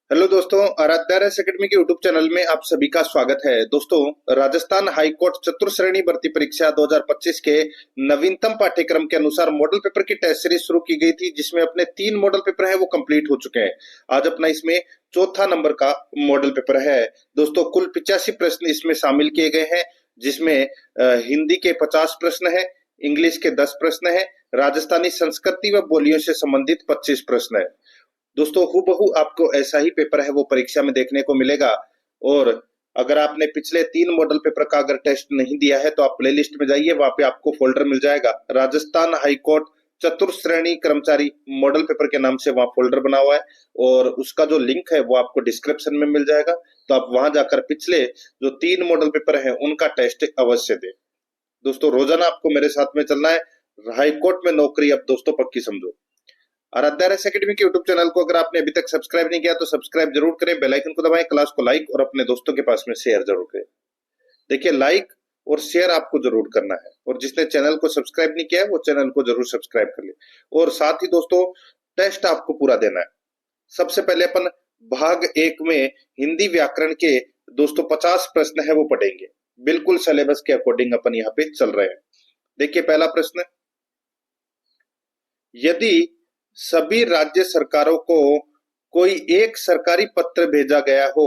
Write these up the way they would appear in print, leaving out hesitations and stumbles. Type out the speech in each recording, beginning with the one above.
Hello दोस्तों, आराध्यारस academy के YouTube channel में आप सभी का स्वागत है। दोस्तों, राजस्थान हाईकोर्ट चतुर्श्रेणी भर्ती परीक्षा 2025 के नवीनतम पाठ्यक्रम के अनुसार मॉडल पेपर की टेस्ट सीरीज शुरू की गई थी, जिसमें अपने 3 मॉडल पेपर हैं वो कंप्लीट हो चुके हैं। आज अपना इसमें चौथा नंबर का मॉडल पेपर है। दोस्तों, कुल 85 प्रश्न इसमें शामिल किए गए हैं, जिसमें हिंदी के 50 प्रश्न है, इंग्लिश के 10 प्रश्न है, राजस्थानी संस्कृति व बोलियों से संबंधित 25 प्रश्न है। दोस्तों, हूबहू आपको ऐसा ही पेपर है वो परीक्षा में देखने को मिलेगा। और अगर आपने पिछले 3 मॉडल पेपर का अगर टेस्ट नहीं दिया है तो आप प्लेलिस्ट में जाइए, वहां पे आपको फोल्डर मिल जाएगा राजस्थान हाईकोर्ट चतुर्श्रेणी कर्मचारी मॉडल पेपर के नाम से। वहां फोल्डर बना हुआ है और उसका जो लिंक है वो आपको डिस्क्रिप्शन में मिल जाएगा। तो आप वहां जाकर पिछले जो 3 मॉडल पेपर है उनका टेस्ट अवश्य दें। दोस्तों, रोजाना आपको मेरे साथ में चलना है। हाईकोर्ट में नौकरी अब दोस्तों पक्की समझो। आराध्यारस एकेडमी के यूट्यूब चैनल को अगर आपने अभी तक सब्सक्राइब नहीं किया तो सब्सक्राइब जरूर करें, बेल आइकन को दबाएं, क्लास को लाइक और अपने दोस्तों के पास में शेयर जरूर करें। देखिए, लाइक और शेयर आपको जरूर करना है, और जिसने चैनल को सब्सक्राइब नहीं किया है वो चैनल को जरूर सब्सक्राइब कर ले। और साथ ही दोस्तों, टेस्ट आपको पूरा देना है। सबसे पहले अपन भाग 1 में हिंदी व्याकरण के दोस्तों 50 प्रश्न है वो पढ़ेंगे। बिल्कुल सिलेबस के अकॉर्डिंग अपन यहाँ पे चल रहे हैं। देखिए, पहला प्रश्न, यदि सभी राज्य सरकारों को कोई एक सरकारी पत्र भेजा गया हो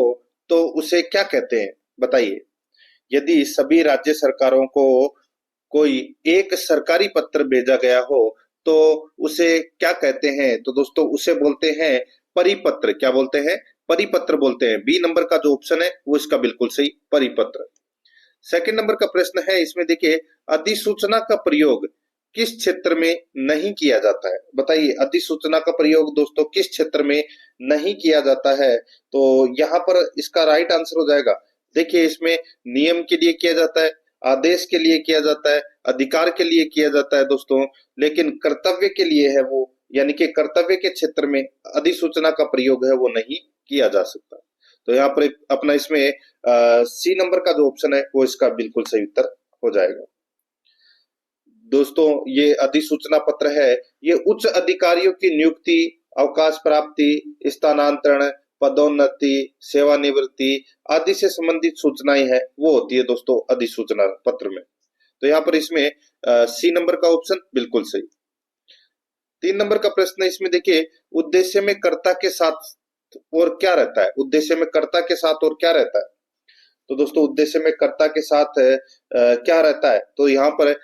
तो उसे क्या कहते हैं? बताइए। यदि सभी राज्य सरकारों को कोई एक सरकारी पत्र भेजा गया हो तो उसे क्या कहते हैं? तो दोस्तों, उसे बोलते हैं परिपत्र। क्या बोलते हैं? परिपत्र बोलते हैं। बी नंबर का जो ऑप्शन है वो इसका बिल्कुल सही, परिपत्र। सेकंड नंबर का प्रश्न है, इसमें देखिए, अधिसूचना का प्रयोग किस क्षेत्र में नहीं किया जाता है? बताइए, अधिसूचना का प्रयोग दोस्तों किस क्षेत्र में नहीं किया जाता है? तो यहाँ पर इसका राइट आंसर हो जाएगा, देखिए, इसमें नियम के लिए किया जाता है, आदेश के लिए किया जाता है, अधिकार के लिए किया जाता है दोस्तों, लेकिन कर्तव्य के लिए है वो, यानी कि कर्तव्य के क्षेत्र में अधिसूचना का प्रयोग है वो नहीं किया जा सकता। तो यहाँ पर अपना इसमें सी नंबर का जो ऑप्शन है वो इसका बिल्कुल सही उत्तर हो जाएगा। दोस्तों, ये अधिसूचना पत्र है, ये उच्च अधिकारियों की नियुक्ति, अवकाश प्राप्ति, स्थानांतरण, पदोन्नति, सेवानिवृत्ति आदि से संबंधित सूचनाएं हैं वो होती है दोस्तों अधिसूचना पत्र में। तो यहाँ पर इसमें सी नंबर का ऑप्शन बिल्कुल सही। 3 नंबर का प्रश्न है, इसमें देखिए, उद्देश्य में कर्ता के साथ और क्या रहता है? उद्देश्य में कर्ता के साथ और क्या रहता है? तो दोस्तों, उद्देश्य में कर्ता के साथ क्या रहता है? तो यहाँ पर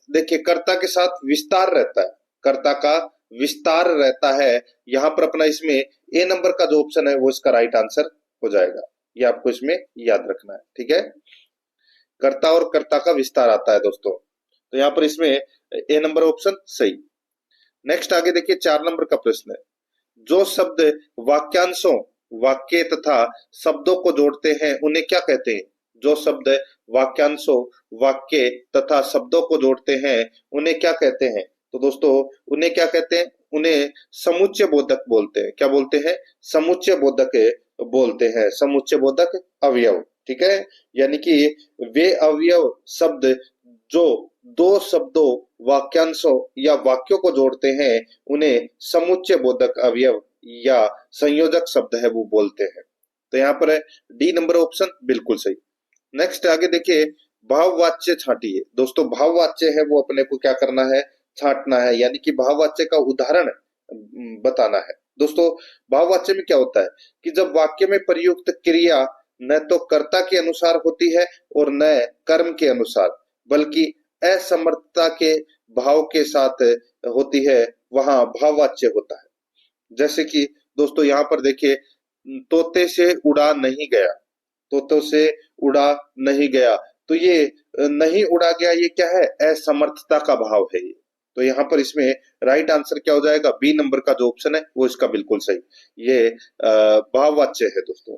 देखिए, कर्ता के साथ विस्तार रहता है, कर्ता का विस्तार रहता है। यहाँ पर अपना इसमें ए नंबर का जो ऑप्शन है वो इसका राइट आंसर हो जाएगा। ये आपको इसमें याद रखना है, ठीक है। कर्ता और कर्ता का विस्तार आता है दोस्तों, तो यहाँ पर इसमें ए नंबर ऑप्शन सही। नेक्स्ट आगे देखिए, 4 नंबर का प्रश्न है, जो शब्द वाक्यांशों, वाक्य तथा शब्दों को जोड़ते हैं उन्हें क्या कहते हैं? जो शब्द वाक्यांशों, वाक्य तथा शब्दों को जोड़ते हैं उन्हें क्या कहते हैं? तो दोस्तों, उन्हें क्या कहते हैं? उन्हें समुच्चय बोधक बोलते हैं। क्या बोलते हैं? समुच्चय बोधक बोलते हैं, समुच्चय बोधक अवयव, ठीक है। यानी कि वे अवयव शब्द जो 2 शब्दों, वाक्यांशों या वाक्यों को जोड़ते हैं उन्हें समुच्चय बोधक अवयव या संयोजक शब्द है वो बोलते हैं। तो यहाँ पर डी नंबर ऑप्शन बिल्कुल सही। नेक्स्ट आगे देखिए, भाववाच्य छांटिए। दोस्तों, भाववाच्य है वो अपने को क्या करना है? छांटना है, यानी कि भाववाच्य का उदाहरण बताना है। दोस्तों, भाववाच्य में क्या होता है कि जब वाक्य में प्रयुक्त क्रिया न तो कर्ता के अनुसार होती है और न कर्म के अनुसार, बल्कि असमर्थता के भाव के साथ होती है, वहां भाववाच्य होता है। जैसे कि दोस्तों, यहाँ पर देखिए, तोते से उड़ा नहीं गया, तोतों से उड़ा नहीं गया, तो ये नहीं उड़ा गया, ये क्या है? असमर्थता का भाव है ये। तो यहाँ पर इसमें राइट आंसर क्या हो जाएगा? बी नंबर का जो ऑप्शन है वो इसका बिल्कुल सही, ये भाववाच्य है दोस्तों।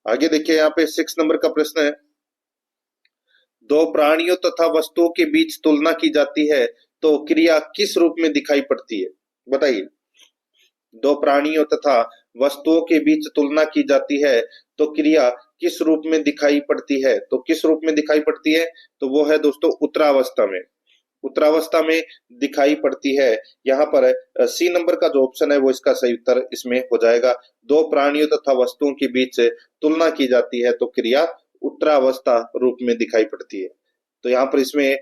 आगे देखिए, यहाँ पे 6 नंबर का प्रश्न है, दो प्राणियों तथा वस्तुओं के बीच तुलना की जाती है तो क्रिया किस रूप में दिखाई पड़ती है? बताइए। दो प्राणियों तथा वस्तुओं के बीच तुलना की जाती है तो क्रिया किस रूप में दिखाई पड़ती है? तो किस रूप में दिखाई पड़ती है? तो वो है दोस्तों उत्तरावस्था में। उत्तरावस्था में दिखाई पड़ती है। यहाँ पर सी नंबर का जो ऑप्शन है वो इसका सही उत्तर इसमें हो जाएगा। दो प्राणियों तथा वस्तुओं के बीच तुलना की जाती है तो क्रिया उत्तरावस्था रूप में दिखाई पड़ती है। तो यहाँ पर इसमें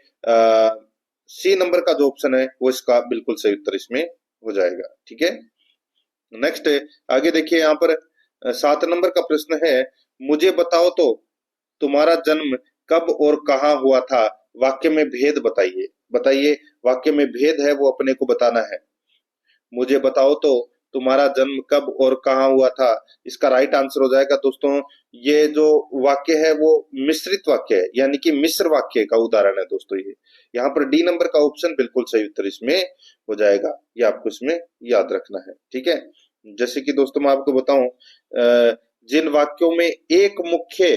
सी नंबर का जो ऑप्शन है वो इसका बिल्कुल सही उत्तर इसमें हो जाएगा। ठीक है, नेक्स्ट आगे देखिए, यहाँ पर 7 नंबर का प्रश्न है, मुझे बताओ तो तुम्हारा जन्म कब और कहाँ हुआ था, वाक्य में भेद बताइए। बताइए, वाक्य में भेद है वो अपने को बताना है। मुझे बताओ तो तुम्हारा जन्म कब और कहाँ हुआ था, इसका राइट आंसर हो जाएगा दोस्तों, ये जो वाक्य है वो मिश्रित वाक्य है, यानी कि मिश्र वाक्य का उदाहरण है दोस्तों ये। यहाँ पर डी नंबर का ऑप्शन बिल्कुल सही उत्तर इसमें हो जाएगा, ये आपको इसमें याद रखना है। ठीक है, जैसे कि दोस्तों मैं आपको बताऊं, जिन वाक्यों में एक मुख्य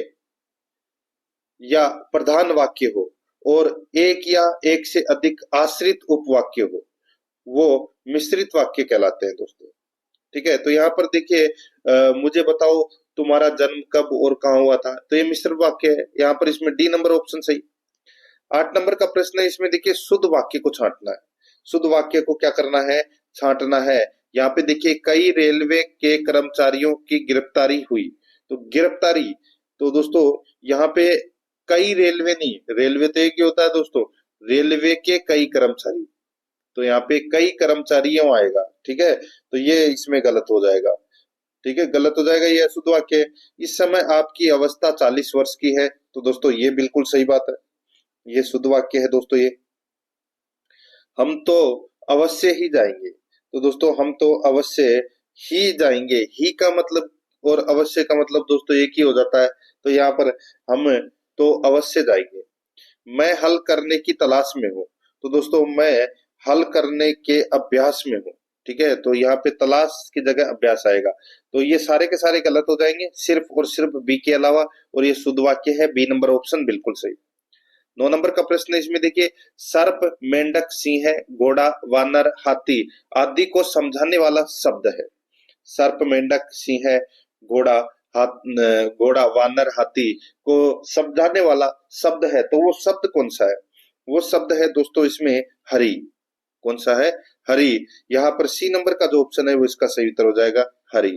या प्रधान वाक्य हो और एक या एक से अधिक आश्रित उपवाक्य हो, वो मिश्रित वाक्य कहलाते हैं दोस्तों। ठीक है, तो यहाँ पर देखिए, मुझे बताओ तुम्हारा जन्म कब और कहाँ हुआ था, तो ये मिश्र वाक्य है। यहाँ पर इसमें डी नंबर ऑप्शन सही। 8 नंबर का प्रश्न है, इसमें देखिए शुद्ध वाक्य को छांटना है। शुद्ध वाक्य को क्या करना है, छांटना है। यहाँ पे देखिए, कई रेलवे के कर्मचारियों की गिरफ्तारी हुई, तो गिरफ्तारी, तो दोस्तों यहाँ पे कई रेलवे नहीं, रेलवे तो एक ही होता है दोस्तों, रेलवे के कई कर्मचारी, तो यहाँ पे कई कर्मचारियों आएगा। ठीक है, तो ये इसमें गलत हो जाएगा। ठीक है, गलत हो जाएगा, ये अशुद्ध वाक्य है। इस समय आपकी अवस्था 40 वर्ष की है, तो दोस्तों ये बिल्कुल सही बात है, ये शुद्ध वाक्य है दोस्तों ये। हम तो अवश्य ही जाएंगे, तो दोस्तों हम तो अवश्य ही जाएंगे, ही का मतलब और अवश्य का मतलब दोस्तों एक ही हो जाता है, तो यहाँ पर हम तो अवश्य जाएंगे। मैं हल करने की तलाश में हूँ, तो दोस्तों मैं हल करने के अभ्यास में हूँ। ठीक है, तो यहाँ पे तलाश की जगह अभ्यास आएगा, तो ये सारे के सारे गलत हो जाएंगे, सिर्फ और सिर्फ बी के अलावा, और ये शुद्ध वाक्य है, बी नंबर ऑप्शन बिल्कुल सही। 9 नंबर का प्रश्न है, इसमें देखिए, सर्प, मेंढक, सिंह, घोड़ा, वानर, हाथी आदि को समझाने वाला शब्द है। सर्प, मेंढक, सिंह, घोड़ा, घोड़ा, वानर, हाथी को समझाने वाला शब्द है, तो वो शब्द कौन सा है, वो शब्द है दोस्तों इसमें हरि। कौन सा है, हरि। यहाँ पर सी नंबर का जो ऑप्शन है वो इसका सही उत्तर हो जाएगा, हरि।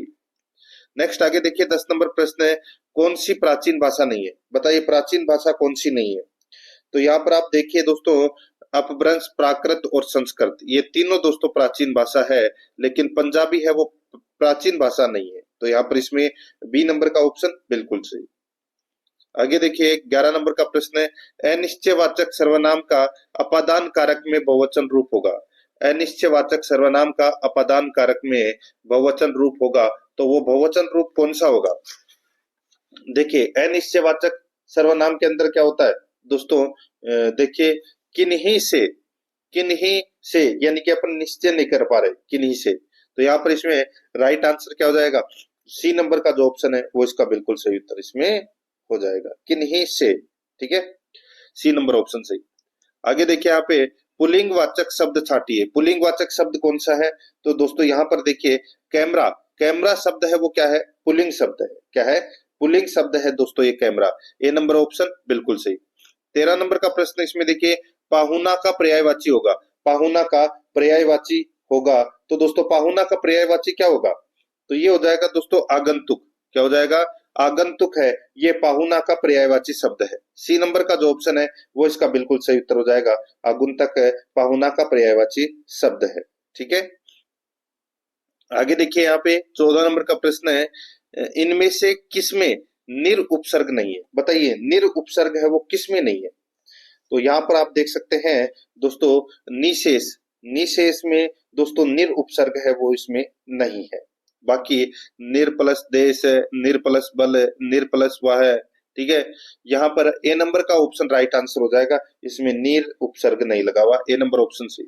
नेक्स्ट आगे देखिए, 10 नंबर प्रश्न है, कौन सी प्राचीन भाषा नहीं है, बताइए प्राचीन भाषा कौन सी नहीं है। तो यहाँ पर आप देखिए दोस्तों, अपभ्रंश, प्राकृत और संस्कृत, ये तीनों दोस्तों प्राचीन भाषा है, लेकिन पंजाबी है वो प्राचीन भाषा नहीं है, तो यहाँ पर इसमें बी नंबर का ऑप्शन बिल्कुल सही। आगे देखिए, 11 नंबर का प्रश्न है, अनिश्चयवाचक सर्वनाम का अपादान कारक में बहुवचन रूप होगा। अनिश्चयवाचक सर्वनाम का अपादान कारक में बहुवचन रूप होगा, तो वो बहुवचन रूप कौन सा होगा। देखिए, अनिश्चयवाचक सर्वनाम के अंदर क्या होता है दोस्तों, देखिए, किन्हीं से, किन्हीं से, यानी कि अपन निश्चय नहीं कर पा रहे, किन्हीं से, तो यहाँ पर इसमें राइट आंसर क्या हो जाएगा, सी नंबर का जो ऑप्शन है वो इसका बिल्कुल सही उत्तर इसमें हो जाएगा, किन्हीं से। ठीक है, सी नंबर ऑप्शन सही। आगे देखिए, यहाँ पे पुल्लिंग वाचक शब्द छाटिए। पुल्लिंग वाचक शब्द कौन सा है, तो दोस्तों यहाँ पर देखिए, कैमरा, कैमरा शब्द है वो क्या है, पुल्लिंग शब्द है, क्या है, पुल्लिंग शब्द है दोस्तों ये कैमरा। ए नंबर ऑप्शन बिल्कुल सही। 13 नंबर का प्रश्न, इसमें देखिए, पाहुना का पर्यायवाची होगा। पाहुना का पर्यायवाची होगा, तो दोस्तों पाहुना का पर्यायवाची क्या होगा, तो ये हो जाएगा दोस्तों आगंतुक। क्या हो जाएगा, आगंतुक है, ये पाहुना का पर्यायवाची शब्द है। सी नंबर का जो ऑप्शन है वो इसका बिल्कुल सही उत्तर हो जाएगा, आगंतुक है, पाहुना का पर्यायवाची शब्द है। ठीक है, आगे देखिए, यहाँ पे 14 नंबर का प्रश्न है, इनमें से किसमें निर उपसर्ग नहीं है, बताइए निर उपसर्ग है वो किसमें नहीं है। तो यहाँ पर आप देख सकते हैं दोस्तों, निशेष, निशेष में दोस्तों निर उपसर्ग है वो इसमें नहीं है। बाकी निर प्लस देश, निर प्लस बल, निर प्लस वह है। ठीक है, यहाँ पर ए नंबर का ऑप्शन राइट आंसर हो जाएगा, इसमें निर उपसर्ग नहीं लगा हुआ, ए नंबर ऑप्शन सही।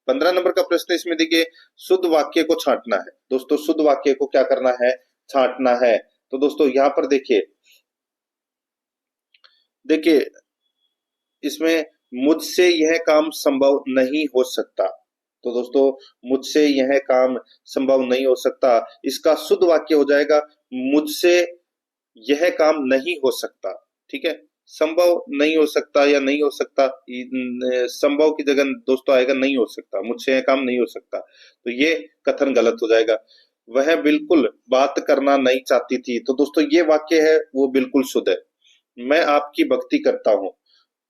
15 नंबर का प्रश्न, इसमें देखिए, शुद्ध वाक्य को छांटना है। दोस्तों शुद्ध वाक्य को क्या करना है, छांटना है। तो दोस्तों यहाँ पर देखिए, देखिए इसमें मुझसे यह काम संभव नहीं हो सकता, तो दोस्तों मुझसे यह काम संभव नहीं हो सकता, इसका शुद्ध वाक्य हो जाएगा, मुझसे यह काम नहीं हो सकता। ठीक है, संभव नहीं हो सकता या नहीं हो सकता, संभव की जगह दोस्तों आएगा नहीं हो सकता, मुझसे यह काम नहीं हो सकता, तो ये कथन गलत हो जाएगा। वह बिल्कुल बात करना नहीं चाहती थी, तो दोस्तों ये वाक्य है वो बिल्कुल शुद्ध है। मैं आपकी भक्ति करता हूँ,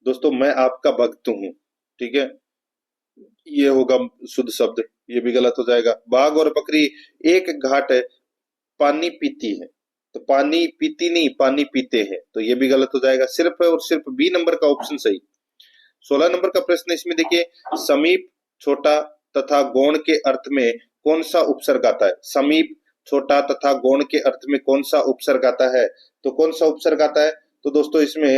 दोस्तों मैं आपका भक्त हूँ, ठीक है, ये होगा शुद्ध शब्द, ये भी गलत हो जाएगा। बाघ और बकरी एक घाट पानी पीती है, तो पानी पीती नहीं पानी पीते हैं, तो ये भी गलत हो जाएगा। सिर्फ और सिर्फ बी नंबर का ऑप्शन सही। 16 नंबर का प्रश्न इसमें देखिए, समीप, छोटा तथा गौण के अर्थ में कौन सा उपसर्ग आता है? समीप, छोटा तथा गौण के अर्थ में कौन सा उपसर्ग आता है? तो कौन सा उपसर्ग आता है? तो दोस्तों इसमें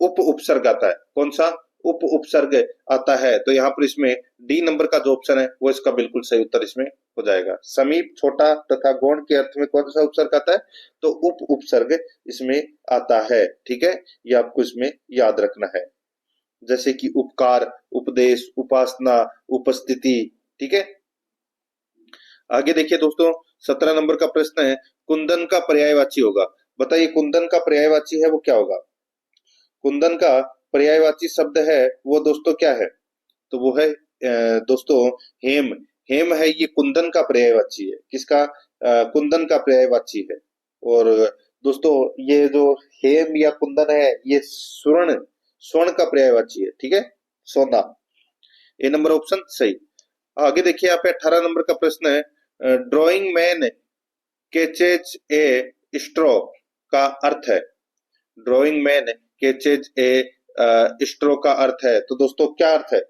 उप उपसर्ग आता है। कौन सा? उप उपसर्ग आता है। तो यहाँ पर इसमें डी नंबर का जो ऑप्शन है वो इसका बिल्कुल सही उत्तर इसमें हो जाएगा। समीप, छोटा तथा गौण के अर्थ में कौन सा उपसर्ग आता है? तो उप उपसर्ग इसमें आता है, ठीक है, ये आपको इसमें याद रखना है। जैसे कि उपकार, उपदेश, उपासना, उपस्थिति, ठीक है। आगे देखिए दोस्तों, 17 नंबर का प्रश्न है, कुंदन का पर्यायवाची होगा। बताइए कुंदन का पर्यायवाची है वो क्या होगा? कुंदन का पर्यायवाची शब्द है वो दोस्तों क्या है? तो वो है दोस्तों हेम। हेम है, ये कुंदन का पर्यायवाची है। किसका? कुंदन का पर्यायवाची है। और दोस्तों ये जो हेम या कुंदन है ये स्वर्ण, स्वर्ण का पर्यायवाची है, ठीक है, सोना। ए नंबर ऑप्शन सही। आगे देखिए यहाँ पे 18 नंबर का प्रश्न है, ड्राइंग मैन कैचेज ए स्ट्रॉ का अर्थ है। ड्राइंग मैन कैचेज ए स्ट्रो का अर्थ है, तो दोस्तों क्या अर्थ है?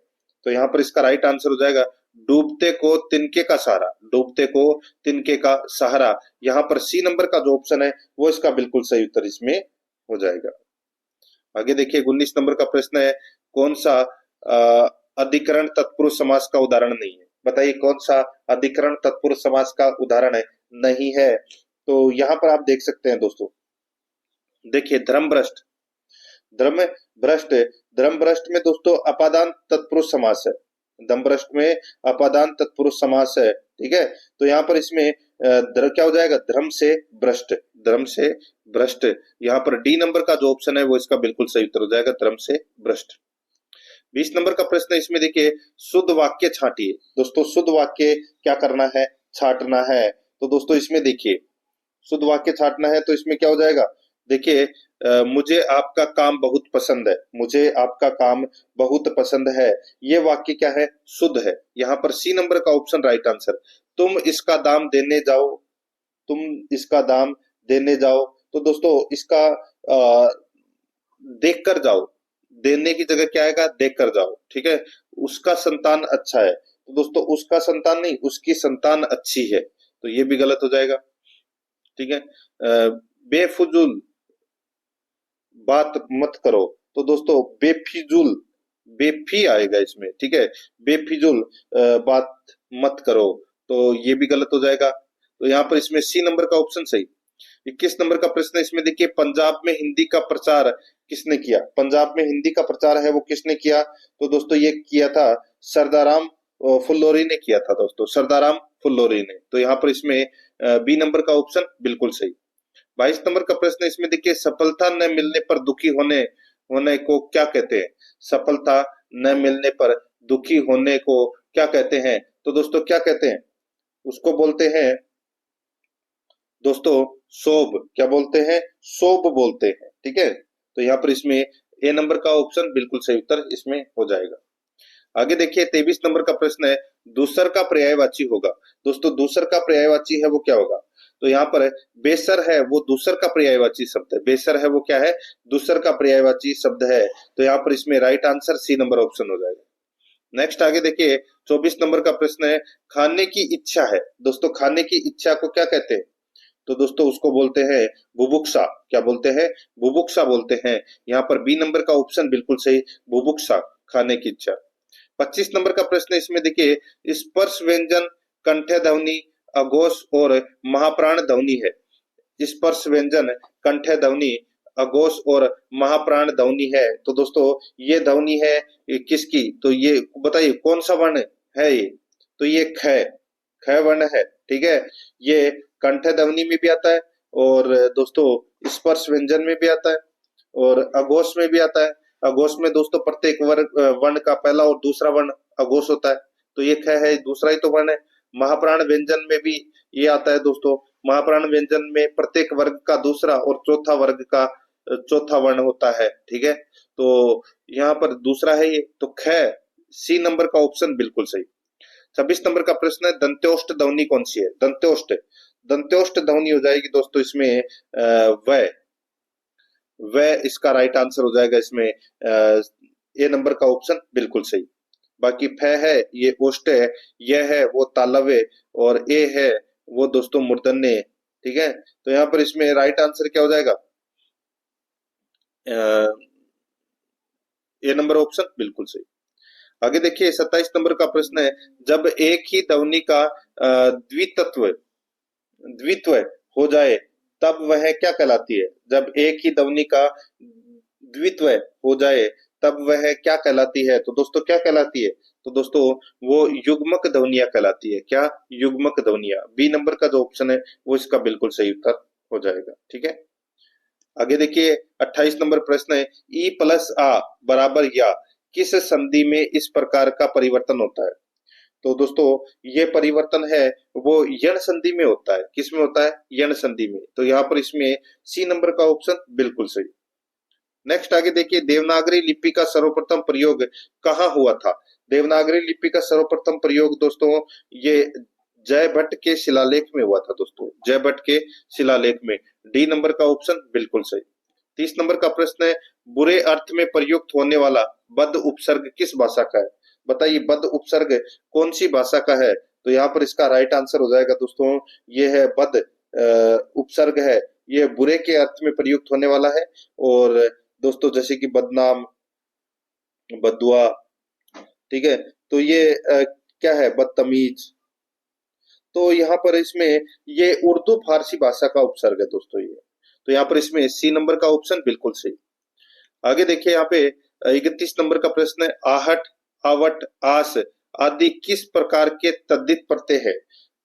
तो यहाँ पर इसका राइट आंसर हो जाएगा डूबते को तिनके का सहारा। डूबते को तिनके का सहारा, यहाँ पर सी नंबर का जो ऑप्शन है वो इसका बिल्कुल सही उत्तर इसमें हो जाएगा। आगे देखिए 19 नंबर का प्रश्न है, कौन सा अधिकरण तत्पुरुष समास का उदाहरण नहीं है? बताइए कौन सा अधिकरण तत्पुरुष समास का उदाहरण है नहीं है? तो यहाँ पर आप देख सकते हैं दोस्तों, देखिए धर्म भ्रष्ट, धर्म भ्रष्ट, धर्म भ्रष्ट में दोस्तों अपादान तत्पुरुष समास है। धर्म भ्रष्ट में अपादान तत्पुरुष समास है, ठीक है। तो यहाँ पर इसमें क्या हो जाएगा? धर्म से भ्रष्ट, धर्म से भ्रष्ट। यहाँ पर डी नंबर का जो ऑप्शन है वो इसका बिल्कुल सही उत्तर हो जाएगा, धर्म से भ्रष्ट। 20 नंबर का प्रश्न इसमें देखिए, शुद्ध वाक्य छांटिए। दोस्तों शुद्ध वाक्य क्या करना है? छांटना है। तो दोस्तों इसमें देखिए शुद्ध वाक्य छांटना है, तो इसमें क्या हो जाएगा? देखिए मुझे आपका काम बहुत पसंद है, मुझे आपका काम बहुत पसंद है, ये वाक्य क्या है? शुद्ध है। यहाँ पर सी नंबर का ऑप्शन राइट आंसर। तुम इसका दाम देने जाओ, तुम इसका दाम देने जाओ, तो दोस्तों इसका देख कर जाओ, देने की जगह क्या आएगा? देख कर जाओ, ठीक है। उसका संतान अच्छा है, तो दोस्तों उसका संतान नहीं, उसकी संतान अच्छी है, तो ये भी गलत हो जाएगा, ठीक है। बेफुजूल बात मत करो, तो दोस्तों बेफिजूल, बेफी आएगा इसमें, ठीक है, बेफिजूल बात मत करो, तो ये भी गलत हो जाएगा। तो यहाँ पर इसमें सी नंबर का ऑप्शन सही। 21 नंबर का प्रश्न इसमें देखिए, पंजाब में हिंदी का प्रचार किसने किया? पंजाब में हिंदी का प्रचार है वो किसने किया? तो दोस्तों ये किया था सरदाराम फुल्लोरी ने किया था, दोस्तों सरदाराम फुल्लोरी ने। तो यहाँ पर इसमें बी नंबर का ऑप्शन बिल्कुल सही। 22 नंबर का प्रश्न इसमें देखिए, सफलता न मिलने पर दुखी होने होने को क्या कहते हैं? सफलता न मिलने पर दुखी होने को क्या कहते हैं? तो दोस्तों क्या कहते हैं? उसको बोलते हैं दोस्तों शोभ। क्या बोलते हैं? शोभ बोलते हैं, ठीक है। तो यहाँ पर इसमें ए नंबर का ऑप्शन बिल्कुल सही उत्तर इसमें हो जाएगा। आगे देखिए 23 नंबर का प्रश्न है, दूसर का पर्यायवाची होगा। दोस्तों दूसर का पर्यायवाची है वो क्या होगा? तो यहाँ पर बेसर है वो दूसर का पर्यायवाची शब्द है। बेसर है वो क्या है? दूसर का पर्यायवाची शब्द है। तो यहाँ पर इसमें right answer C number option हो जाएगा। नेक्स्ट आगे देखिए 24 नंबर का प्रश्न है, खाने की इच्छा है। दोस्तों खाने की इच्छा को क्या कहते हैं? तो दोस्तों उसको बोलते हैं बुभुक्षा। क्या बोलते हैं? बुभुक्षा बोलते हैं। यहाँ पर बी नंबर का ऑप्शन बिल्कुल सही, बुभुक्षा, खाने की इच्छा। 25 नंबर का प्रश्न इसमें देखिए, स्पर्श व्यंजन कंठ ध्वनि, अघोष और महाप्राण ध्वनि है। स्पर्श व्यंजन कंठ ध्वनि, अघोष और महाप्राण ध्वनि है। तो दोस्तों ये ध्वनि है किसकी? तो ये बताइए कौन सा वर्ण है ये? तो ये ख, ख वर्ण है, ठीक है। ये कंठ ध्वनि में भी आता है और दोस्तों स्पर्श व्यंजन में भी आता है। और अघोष में भी आता है। अघोष में दोस्तों प्रत्येक वर्ग वर्ण का पहला और दूसरा वर्ण अघोष होता है, तो ये ख है, दूसरा ही तो वर्ण है। महाप्राण व्यंजन में भी ये आता है दोस्तों। महाप्राण व्यंजन में प्रत्येक वर्ग का दूसरा और चौथा वर्ग का चौथा वर्ण होता है, ठीक है। तो यहाँ पर दूसरा है ये, तो ख, सी नंबर का ऑप्शन बिल्कुल सही। 26 नंबर का प्रश्न है, दंत्योष्ट ध्वनि कौन सी है? दंत्योष्ट, दंत्योष्ट ध्वनि हो जाएगी दोस्तों इसमें व, वह इसका राइट आंसर हो जाएगा इसमें ए नंबर का ऑप्शन बिल्कुल सही। बाकी फ है ये ओष्ट है, यह है वो तालव है, और ए है वो दोस्तों मूर्धन्य है, ठीक है। तो यहाँ पर इसमें राइट आंसर क्या हो जाएगा? ए नंबर ऑप्शन बिल्कुल सही। आगे देखिए 27 नंबर का प्रश्न है, जब एक ही ध्वनि का द्वित्व द्वित्व हो जाए तब वह क्या कहलाती है? जब एक ही ध्वनि का द्वित्व हो जाए तब वह क्या कहलाती है? तो दोस्तों क्या कहलाती है? तो दोस्तों वो युग्मक ध्वनिया कहलाती है। क्या? युग्मक ध्वनिया। बी नंबर का जो ऑप्शन है वो इसका बिल्कुल सही उत्तर हो जाएगा, ठीक है। आगे देखिए 28 नंबर प्रश्न है, ई प्लस आ बराबर या किस संधि में इस प्रकार का परिवर्तन होता है? तो दोस्तों ये परिवर्तन है वो यण संधि में होता है। किस में होता है? यण संधि में। तो यहाँ पर इसमें सी नंबर का ऑप्शन बिल्कुल सही। नेक्स्ट आगे देखिए, देवनागरी लिपि का सर्वप्रथम प्रयोग कहाँ हुआ था? देवनागरी लिपि का सर्वप्रथम प्रयोग दोस्तों ये जय भट्ट के शिलालेख में हुआ था दोस्तों, जय भट्ट के शिलालेख में। डी नंबर का ऑप्शन बिल्कुल सही। 30 नंबर का प्रश्न है, बुरे अर्थ में प्रयुक्त होने वाला बद उपसर्ग किस भाषा का है? बताइए बद उपसर्ग कौन सी भाषा का है? तो यहाँ पर इसका राइट आंसर हो जाएगा दोस्तों, ये है बद उपसर्ग है, ये बुरे के अर्थ में प्रयुक्त होने वाला है। और दोस्तों जैसे कि बदनाम, बदुआ, ठीक है, तो ये क्या है? बदतमीज। तो यहाँ पर इसमें ये उर्दू फारसी भाषा का उपसर्ग है दोस्तों ये। तो यहाँ पर इसमें सी नंबर का ऑप्शन बिल्कुल सही। आगे देखिए यहाँ पे 31 नंबर का प्रश्न है, आहट, आवट, आस आदि किस प्रकार के तद्धित प्रत्यय है?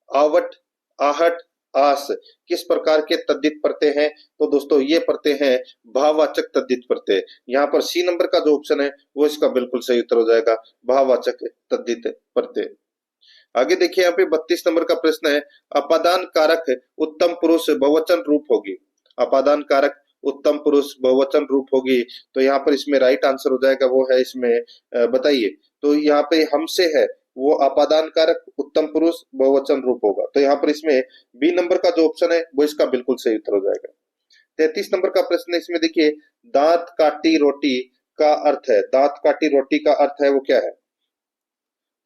आवट, आहट, आस किस प्रकार के तद्धित प्रत्यय हैं? तो दोस्तों ये प्रत्यय हैं भाववाचक तद्धित प्रत्यय। यहाँ पर सी नंबर का जो ऑप्शन है वो इसका बिल्कुल सही उत्तर हो जाएगा, भाववाचक तद्धित प्रत्यय। आगे देखिए यहाँ पे 32 नंबर का प्रश्न है, अपादान कारक उत्तम पुरुष बहुवचन रूप होगी। अपादान कारक उत्तम पुरुष बहुवचन रूप होगी, तो यहाँ पर इसमें राइट आंसर हो जाएगा वो है इसमें बताइए। तो यहाँ पे हमसे है वो अपादान कारक उत्तम पुरुष बहुवचन रूप होगा। तो यहाँ पर इसमें बी नंबर का जो ऑप्शन है वो इसका बिल्कुल सही उत्तर हो जाएगा। 33 नंबर का प्रश्न है, इसमें देखिए दांत काटी रोटी का अर्थ है, दांत काटी रोटी का अर्थ है वो क्या है?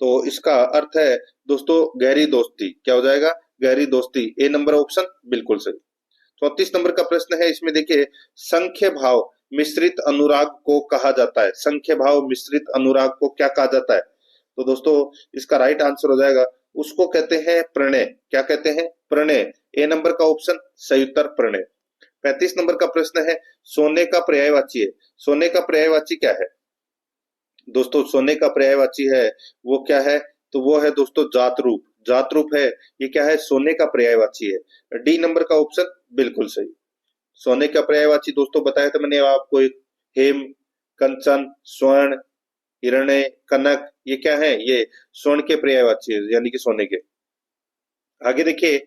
तो इसका अर्थ है दोस्तों गहरी दोस्ती। क्या हो जाएगा? गहरी दोस्ती। ए नंबर ऑप्शन बिल्कुल सही। 34 नंबर का प्रश्न है, इसमें देखिए संख्य भाव मिश्रित अनुराग को कहा जाता है। संख्य भाव मिश्रित अनुराग को क्या कहा जाता है? तो दोस्तों इसका राइट आंसर हो जाएगा, उसको कहते हैं प्रणय। क्या कहते हैं? प्रणय। ए नंबर का ऑप्शन सही उत्तर प्रणय। 35 नंबर का प्रश्न है, सोने का पर्यायवाची है। सोने का पर्यायवाची क्या है? दोस्तों सोने का पर्यायवाची है वो क्या है? तो वो है दोस्तों जात रूप। जात रूप है, ये क्या है? सोने का पर्यायवाची है। डी नंबर का ऑप्शन बिल्कुल सही। सोने का पर्यायवाची दोस्तों बताया था मैंने आपको, हेम, कंचन, स्वर्ण, हिरण्य, कनक, ये क्या है? ये स्वर्ण के पर्यायवाची है, यानी कि सोने के। आगे देखिए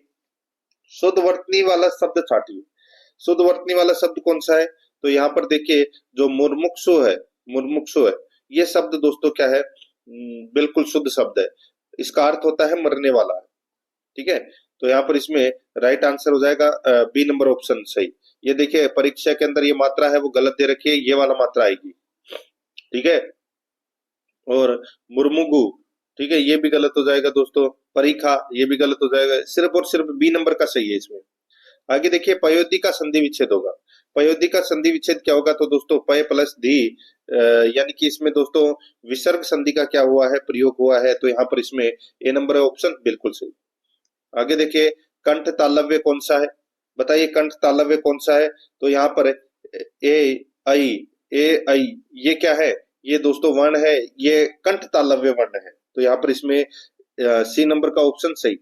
शुद्ध वर्तनी वाला शब्द छाटिए। शुद्ध वर्तनी वाला शब्द कौन सा है? तो यहाँ पर देखिए जो मुर्मुक्षु है, मुर्मुक्षु है, ये शब्द दोस्तों क्या है? बिल्कुल शुद्ध शब्द है। इसका अर्थ होता है मरने वाला, ठीक है। तो यहाँ पर इसमें राइट आंसर हो जाएगा बी नंबर ऑप्शन सही। ये देखिए परीक्षा के अंदर ये मात्रा है वो गलत दे रखी है, ये वाला मात्रा आएगी, ठीक है। और मुर्मुगु, ठीक है, ये भी गलत हो जाएगा दोस्तों। परीक्षा ये भी गलत हो जाएगा, सिर्फ और सिर्फ बी नंबर का सही है इसमें। आगे देखिए पयोधी का संधि विच्छेद होगा। पयोधी का संधि विच्छेद क्या होगा? तो दोस्तों पय प्लस धी, यानी कि इसमें दोस्तों विसर्ग संधि का क्या हुआ है? प्रयोग हुआ है। तो यहाँ पर इसमें ए नंबर ऑप्शन बिल्कुल सही। आगे देखिए कंठ तालव्य कौन सा है? बताइए कंठ तालव्य कौन सा है? तो यहाँ पर ए आई, ए आई ये क्या है? ये दोस्तों वर्ण है, ये कंठ तालव्य वर्ण है। तो यहाँ पर इसमें सी नंबर का ऑप्शन सही।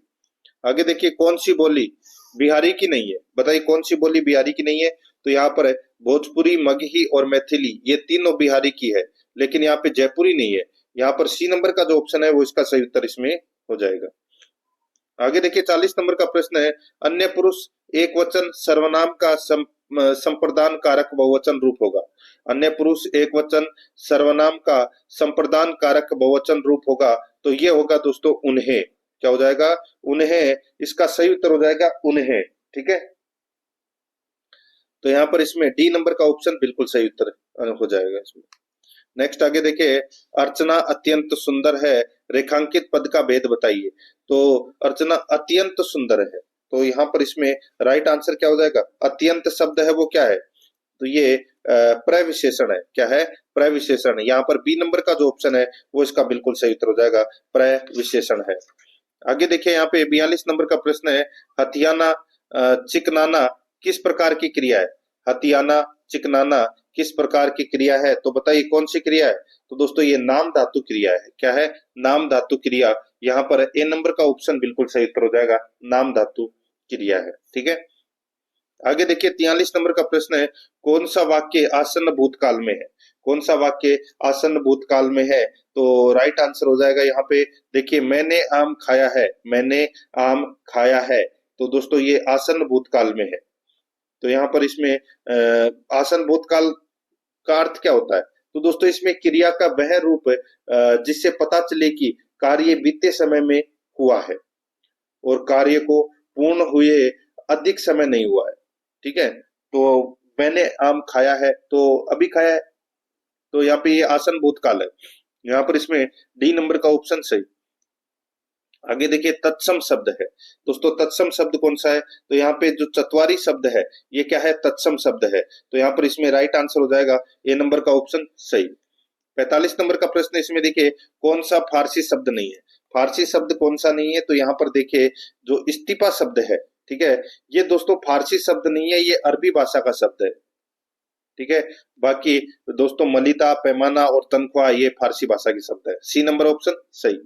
आगे देखिए कौन सी बोली बिहारी की नहीं है? बताइए कौन सी बोली बिहारी की नहीं है? तो यहाँ पर भोजपुरी, मगही और मैथिली ये तीनों बिहारी की है, लेकिन यहाँ पे जयपुरी नहीं है। यहाँ पर सी नंबर का जो ऑप्शन है वो इसका सही उत्तर इसमें हो जाएगा। आगे देखिए 40 नंबर का प्रश्न है, अन्य पुरुष एक वचन सर्वनाम का संप्रदान कारक बहुवचन रूप होगा। अन्य पुरुष एक वचन सर्वनाम का संप्रदान कारक बहुवचन रूप होगा, तो ये होगा दोस्तों उन्हें। क्या हो जाएगा? उन्हें। इसका सही उत्तर हो जाएगा उन्हें। ठीक है, तो यहाँ पर इसमें डी नंबर का ऑप्शन बिल्कुल सही उत्तर हो जाएगा इसमें। नेक्स्ट आगे देखिए, अर्चना अत्यंत सुंदर है, रेखांकित पद का भेद बताइए। तो अर्चना अत्यंत सुंदर है, तो यहाँ पर इसमें राइट आंसर क्या हो जाएगा? अत्यंत शब्द है वो क्या है? तो ये प्रविशेषण है। क्या है? प्रविशेषण। यहाँ पर बी नंबर का जो ऑप्शन है वो इसका बिल्कुल सही उत्तर हो जाएगा, प्रविशेषण है। आगे देखिए यहाँ पे 42 नंबर का प्रश्न है, हथियाना चिकनाना किस प्रकार की क्रिया है? हथियाना चिकनाना किस प्रकार की क्रिया है? तो बताइए कौन सी क्रिया है? तो दोस्तों ये नाम धातु क्रिया है। क्या है? नाम धातु क्रिया। यहाँ पर ए नंबर का ऑप्शन बिल्कुल सही उत्तर हो जाएगा, नाम धातु क्रिया है। ठीक है, आगे देखिए 43 नंबर का प्रश्न है, कौन सा वाक्य आसन्न भूतकाल में है? कौन सा वाक्य आसन्न भूतकाल में है? तो राइट आंसर हो जाएगा यहाँ पे, देखिए मैंने आम खाया है, मैंने आम खाया है। तो दोस्तों ये आसन्न भूतकाल में है। तो यहाँ पर इसमें आसन्न भूतकाल का अर्थ क्या होता है? तो दोस्तों इसमें क्रिया का वह रूप जिससे पता चले कि कार्य बीते समय में हुआ है और कार्य को पूर्ण हुए अधिक समय नहीं हुआ है। ठीक है, तो मैंने आम खाया है, तो अभी खाया है, तो यहाँ पे ये आसन भूतकाल है। यहाँ पर इसमें डी नंबर का ऑप्शन सही। आगे देखिए तत्सम शब्द है। दोस्तों तत्सम शब्द कौन सा है? तो यहाँ पे जो चतवारी शब्द है ये क्या है? तत्सम शब्द है। तो यहाँ पर इसमें राइट आंसर हो जाएगा ए नंबर का ऑप्शन सही। 45 नंबर का प्रश्न, इसमें देखिए कौन सा फारसी शब्द नहीं है? फारसी शब्द कौन सा नहीं है? तो यहाँ पर देखिए जो इस्तीफा शब्द है, ठीक है, ये दोस्तों फारसी शब्द नहीं है, ये अरबी भाषा का शब्द है। ठीक है, बाकी दोस्तों मलिता, पैमाना और तनख्वाह ये फारसी भाषा के शब्द है। सी नंबर ऑप्शन सही।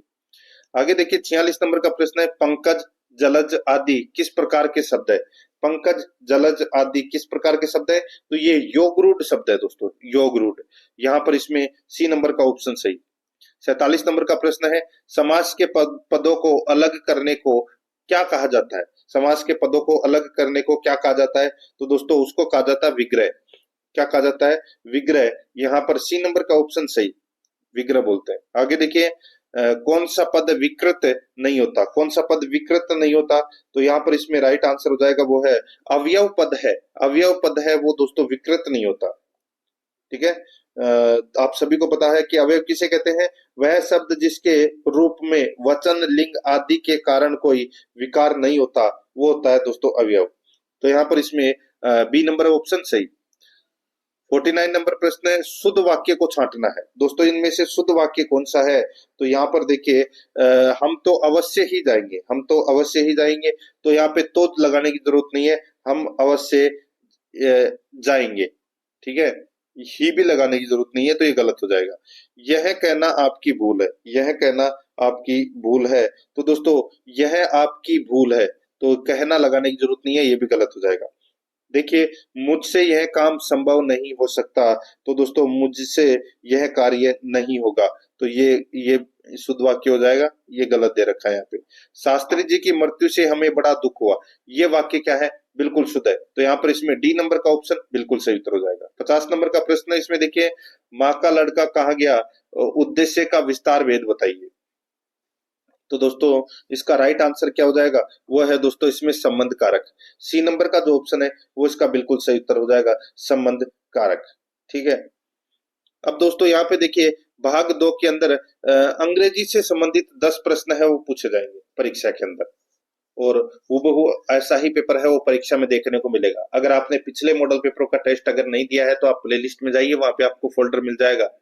आगे देखिए 46 नंबर का प्रश्न है, पंकज जलज आदि किस प्रकार के शब्द है? पंकज जलज आदि किस प्रकार के शब्द है? तो ये योगरूढ़ शब्द है दोस्तों, योगरूढ़। यहाँ पर इसमें सी नंबर का ऑप्शन सही। 47 नंबर का प्रश्न है, समास के पदों को अलग करने को क्या कहा जाता है? समास के पदों को अलग करने को क्या कहा जाता है? तो दोस्तों उसको कहा जाता है विग्रह। क्या कहा जाता है? विग्रह। यहाँ पर सी नंबर का ऑप्शन सही, विग्रह बोलते हैं। आगे देखिए कौन सा पद विकृत नहीं होता? कौन सा पद विकृत नहीं होता? तो यहाँ पर इसमें राइट आंसर हो जाएगा वो है अवयव पद है। अवयव पद है वो दोस्तों विकृत नहीं होता। ठीक है, आप सभी को पता है कि अवयव किसे कहते हैं? वह शब्द जिसके रूप में वचन, लिंग आदि के कारण कोई विकार नहीं होता, वो होता है दोस्तों अवयव। तो यहाँ पर इसमें बी नंबर ऑप्शन सही। 49 नंबर प्रश्न है, शुद्ध वाक्य को छांटना है। दोस्तों इनमें से शुद्ध वाक्य कौन सा है? तो यहाँ पर देखिए हम तो अवश्य ही जाएंगे, हम तो अवश्य ही जाएंगे। तो यहाँ पे तो लगाने की जरूरत नहीं है, हम अवश्य जाएंगे। ठीक है, ही भी लगाने की जरूरत नहीं है, तो ये गलत हो जाएगा। यह कहना आपकी भूल है, यह कहना आपकी भूल है। तो दोस्तों यह आपकी भूल है, तो कहना लगाने की जरूरत नहीं है, ये भी गलत हो जाएगा। देखिए मुझसे यह काम संभव नहीं हो सकता, तो दोस्तों मुझसे यह कार्य नहीं होगा, तो ये शुद्ध वाक्य हो जाएगा, ये गलत दे रखा है यहाँ पे। शास्त्री जी की मृत्यु से हमें बड़ा दुख हुआ, ये वाक्य क्या है? बिल्कुल शुद्ध है। तो यहाँ पर इसमें डी नंबर का ऑप्शन बिल्कुल सही उत्तर हो जाएगा। 50 नंबर का प्रश्न है, इसमें देखिए माँ का लड़का कहा गया, उद्देश्य का विस्तार भेद बताइए। तो दोस्तों इसका राइट आंसर क्या हो जाएगा? वो है दोस्तों इसमें संबंध कारक। सी नंबर का जो ऑप्शन है वो इसका बिल्कुल सही उत्तर हो जाएगा, संबंध कारक। ठीक है, अब दोस्तों यहाँ पे देखिए भाग 2 के अंदर अंग्रेजी से संबंधित 10 प्रश्न है वो पूछे जाएंगे परीक्षा के अंदर, और हूबहू ऐसा ही पेपर है वो परीक्षा में देखने को मिलेगा। अगर आपने पिछले मॉडल पेपरों का टेस्ट अगर नहीं दिया है तो आप प्लेलिस्ट में जाइए, वहां पे आपको फोल्डर मिल जाएगा,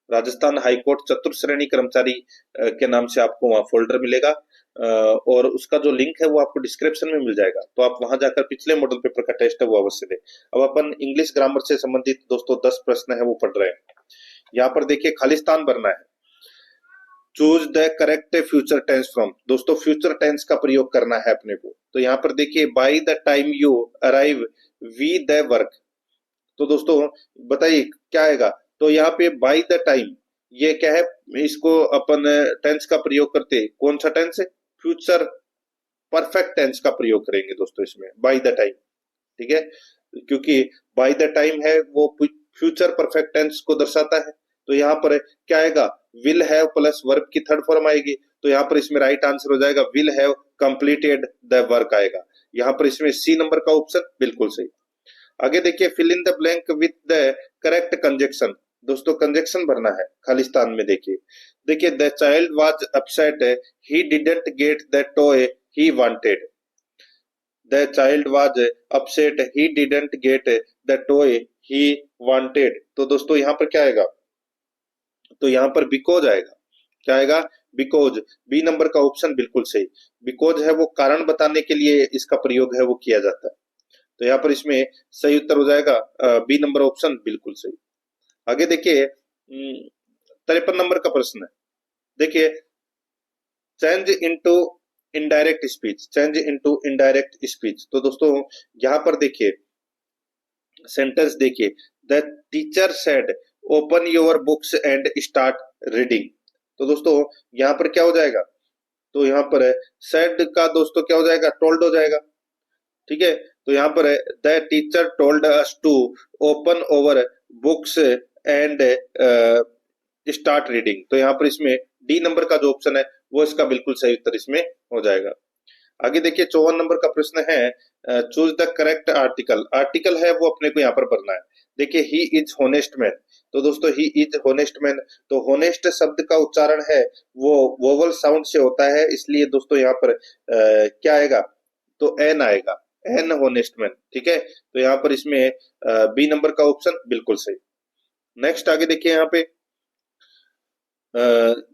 राजस्थान हाईकोर्ट चतुर्थ श्रेणी कर्मचारी के नाम से आपको वहां फोल्डर मिलेगा, और उसका जो लिंक है वो आपको डिस्क्रिप्शन में मिल जाएगा। तो आप वहां जाकर पिछले मॉडल पेपर का टेस्ट है वो अवश्य दें। अब अपन इंग्लिश ग्रामर से संबंधित दोस्तों 10 प्रश्न है वो पढ़ रहे हैं। यहाँ पर देखिए खालिस्तान भरना है। Choose the correct future tense from. दोस्तों फ्यूचर टेंस का प्रयोग करना है अपने को। तो यहाँ पर देखिए by the time you arrive we the work, तो दोस्तों बताइए क्या आएगा। तो यहाँ पे बाय द टाइम, ये क्या है, इसको अपन टेंस का प्रयोग करते हैं। कौन सा टेंस है? फ्यूचर परफेक्ट टेंस का प्रयोग करेंगे दोस्तों इसमें, बाय द टाइम। ठीक है, क्योंकि बाय द टाइम है वो फ्यूचर परफेक्ट टेंस को दर्शाता है। तो यहाँ पर क्या आएगा, विल हैव प्लस वर्ब की थर्ड फॉर्म आएगी। तो यहाँ पर इसमें राइट आंसर हो जाएगा will have completed the work आएगा। यहाँ पर इसमें सी नंबर का ऑप्शन बिल्कुल सही। आगे देखिए, fill in the blank with the correct conjunction. दोस्तों कंजक्शन भरना है खालिस्तान में। देखिए देखिए, the child was upset, he didn't get the toy he wanted. The child was upset, he didn't get the toy he wanted. तो दोस्तों यहाँ पर क्या आएगा, तो यहाँ पर बिकॉज आएगा। क्या आएगा? बिकॉज। बी नंबर का ऑप्शन बिल्कुल सही। बिकॉज है वो कारण बताने के लिए इसका प्रयोग है वो किया जाता है। तो यहाँ पर इसमें सही उत्तर हो जाएगा बी नंबर ऑप्शन बिल्कुल सही। आगे देखिए 53 नंबर का प्रश्न है। देखिए, change into indirect speech, change into indirect speech. तो दोस्तों यहाँ पर देखिए सेंटेंस देखिए, the teacher said open your books and start reading. तो दोस्तों यहाँ पर क्या हो जाएगा, तो यहाँ पर सेड का दोस्तों क्या हो जाएगा, टोल्ड हो जाएगा। ठीक है, तो यहाँ पर the teacher told us to open over books and start reading. तो यहाँ पर इसमें डी नंबर का जो ऑप्शन है वो इसका बिल्कुल सही उत्तर इसमें हो जाएगा। आगे देखिए 54 नंबर का प्रश्न है, choose the correct article. Article है वो अपने को यहाँ पर भरना है। देखिए, ही इज होनेस्ट मैन। तो दोस्तों ही इज होनेस्ट मैन, तो होनेस्ट शब्द का उच्चारण है वो वोवल साउंड से होता है, इसलिए दोस्तों यहाँ पर क्या आएगा, तो एन आएगा, एन होनेस्ट मैन। ठीक है, तो यहाँ पर इसमें बी नंबर का ऑप्शन बिल्कुल सही। नेक्स्ट आगे देखिए यहाँ पे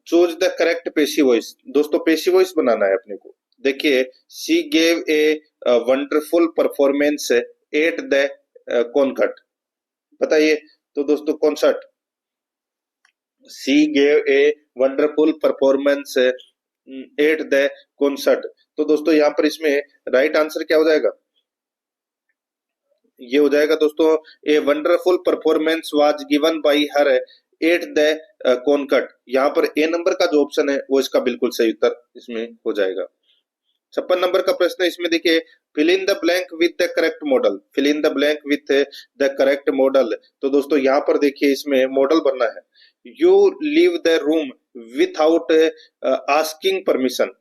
चूज द करेक्ट पेशी वॉइस। दोस्तों पेशी वॉइस बनाना है अपने को। देखिए, she gave a wonderful performance at the concert. बताइए, तो दोस्तों concert, she gave a wonderful performance at the concert. तो दोस्तों यहाँ पर इसमें राइट आंसर क्या हो जाएगा, ये हो जाएगा दोस्तों a wonderful performance was given by her at the concert. यहाँ पर ए नंबर का जो ऑप्शन है वो इसका बिल्कुल सही उत्तर इसमें हो जाएगा। 56 नंबर का प्रश्न है, इसमें देखिए fill in the blank with the correct modal, fill in the blank with the correct modal. तो दोस्तों यहाँ पर देखिए इसमें मॉडल बनना है, you leave the room without asking permission,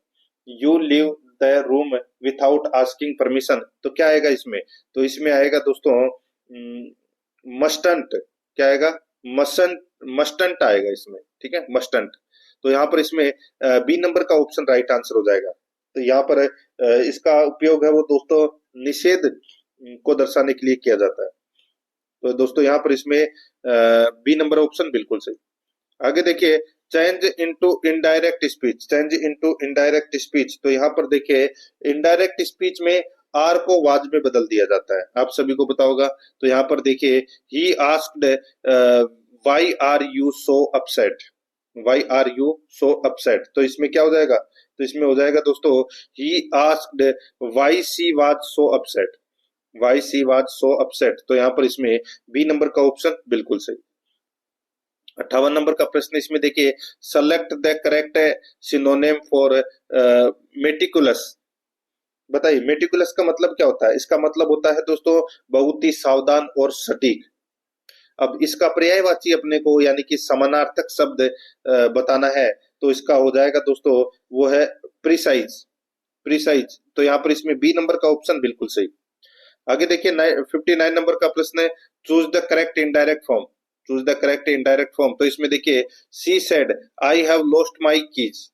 you leave the room without asking permission. तो क्या आएगा इसमें, तो इसमें आएगा दोस्तों मस्टंट। क्या आएगा, मस्टंट, मस्टंट आएगा इसमें। ठीक है, मस्टंट। तो यहाँ पर इसमें बी नंबर का ऑप्शन राइट आंसर हो जाएगा। तो यहाँ पर इसका उपयोग है वो दोस्तों निषेध को दर्शाने के लिए किया जाता है। तो दोस्तों यहाँ पर इसमें बी नंबर ऑप्शन बिल्कुल सही। आगे देखिए change into indirect speech, change into indirect speech. तो यहाँ पर देखिए इनडायरेक्ट स्पीच में आर को वाज में बदल दिया जाता है, आप सभी को पता होगा। तो यहाँ पर देखिए ही asked why are you so upset, why are you so upset. तो इसमें क्या हो जाएगा, तो इसमें हो जाएगा दोस्तों ही asked why she was so upset, why she was so upset. तो यहाँ पर इसमें बी नंबर का ऑप्शन बिल्कुल सही। 58 नंबर का प्रश्न, इसमें देखिए select the correct synonym for meticulous. बताइए मेटिकुलस का मतलब क्या होता है, इसका मतलब होता है दोस्तों बहुत ही सावधान और सटीक। अब इसका पर्यायवाची अपने को यानी कि समानार्थक शब्द बताना है, तो इसका हो जाएगा दोस्तों वो है प्रिसाइज, प्रिसाइज। तो यहाँ पर इसमें बी नंबर का ऑप्शन बिल्कुल सही। आगे देखिए 59 नंबर का प्रश्न है, choose the correct indirect form, choose the correct indirect form. तो इसमें देखिए she said I have lost my keys,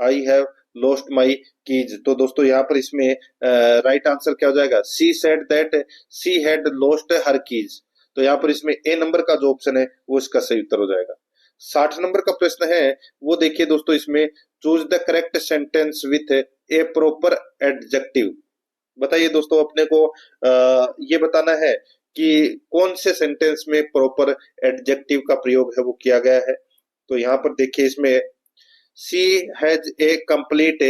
I have lost my keys. तो दोस्तों यहाँ पर इसमें राइट आंसर क्या हो जाएगा, she said that she had lost her keys. तो यहाँ पर इसमें ए नंबर का जो ऑप्शन है वो इसका सही उत्तर हो जाएगा। 60 नंबर का प्रश्न है वो देखिए दोस्तों, इसमें choose the correct sentence with A proper adjective. बताइए दोस्तों अपने को ये बताना है कि कौन से सेंटेंस में प्रॉपर एडजेक्टिव का प्रयोग है वो किया गया है। तो यहाँ पर देखिए इसमें she has a complete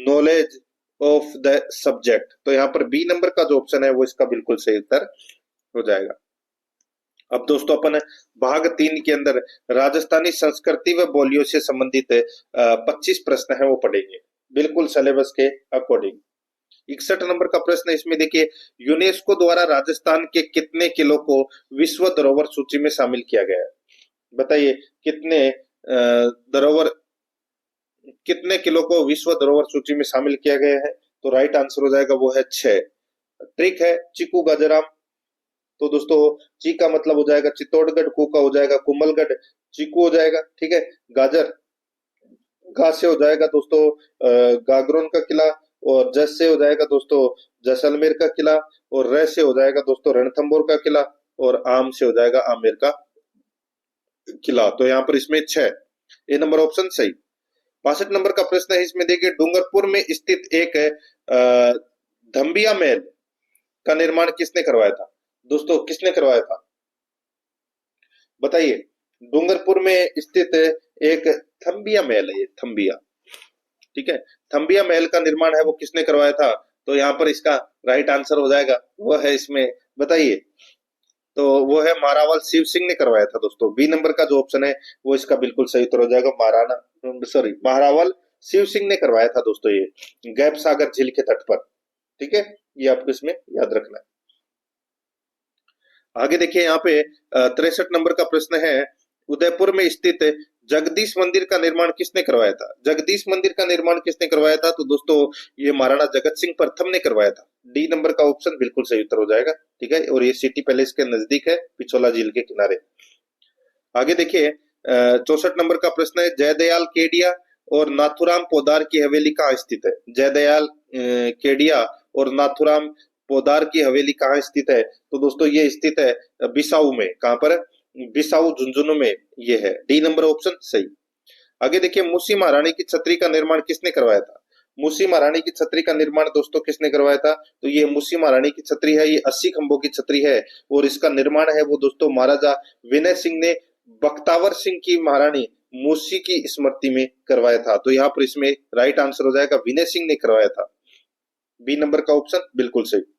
knowledge of the subject. तो यहाँ पर बी नंबर का जो ऑप्शन है वो इसका बिल्कुल सही उत्तर हो जाएगा। अब दोस्तों अपन भाग 3 के अंदर राजस्थानी संस्कृति व बोलियों से संबंधित 25 प्रश्न है वो पढ़ेंगे, बिल्कुल सिलेबस के अकॉर्डिंग। 61 नंबर का प्रश्न इसमें देखिए, यूनेस्को द्वारा राजस्थान के कितने किलो को विश्व धरोहर सूची में शामिल किया गया है? बताइए कितने धरोहर, कितने किलो को विश्व धरोहर सूची में शामिल किया गया है? तो राइट आंसर हो जाएगा वो है 6। ट्रिक है चीकू गाजराम। तो दोस्तों ची का मतलब हो जाएगा चित्तौड़गढ़, कू का हो जाएगा कुमलगढ़, चीकू हो जाएगा, ठीक है। गाजर, गा से हो जाएगा दोस्तों गागरोन का किला, और जस से हो जाएगा दोस्तों जैसलमेर का किला, और रे से हो जाएगा दोस्तों रणथंभौर का किला, और आम से हो जाएगा आमेर का किला। तो यहाँ पर इसमें 6, ए नंबर ऑप्शन सही। 62 नंबर का प्रश्न है इसमें देखिए, डूंगरपुर में स्थित एक धम्बिया महल का निर्माण किसने करवाया था? दोस्तों किसने करवाया था बताइए? डूंगरपुर में स्थित एक थम्बिया महल है, ये थम्बिया, ठीक है। थम्बिया महल का निर्माण है वो किसने करवाया था? तो यहाँ पर इसका राइट आंसर हो जाएगा वो है इसमें, बताइए, तो वो है मारावाल शिव सिंह ने करवाया था दोस्तों। बी नंबर का जो ऑप्शन है वो इसका बिल्कुल सही उत्तर हो जाएगा, महारावल शिव सिंह ने करवाया था दोस्तों, ये गैप सागर झील के तट पर, ठीक है। ये आपको इसमें याद रखना है। आगे देखिए यहाँ पे 63 नंबर का प्रश्न है, उदयपुर में स्थित जगदीश मंदिर का निर्माण किसने करवाया था? जगदीश मंदिर का निर्माण किसने करवाया था? तो दोस्तों ये महाराणा जगत सिंह प्रथम ने करवाया था। डी नंबर का ऑप्शन बिल्कुल सही उत्तर हो जाएगा, ठीक है। और ये सिटी पैलेस के नजदीक है, पिछोला झील के किनारे। आगे देखिए 64 नंबर का प्रश्न है, जयदयाल केडिया और नाथुराम पोदार की हवेली कहाँ स्थित है? जयदयाल केडिया और नाथुराम पोदार की हवेली कहाँ स्थित है? तो दोस्तों ये स्थित है बिसाऊ में। कहाँ पर? बिसाऊ झुंझुनू में ये है। डी नंबर ऑप्शन सही। आगे देखिए, मूसी महारानी की छतरी का निर्माण किसने करवाया था? मूसी महारानी की छतरी का निर्माण दोस्तों किसने करवाया था? तो ये मूसी महारानी की छतरी है, ये 80 खंभों की छतरी है, और इसका निर्माण है वो दोस्तों महाराजा विनय सिंह ने बख्तावर सिंह की महारानी मूसी की स्मृति में करवाया था। तो यहाँ पर इसमें राइट आंसर हो जाएगा विनय सिंह ने करवाया था। बी नंबर का ऑप्शन बिल्कुल सही।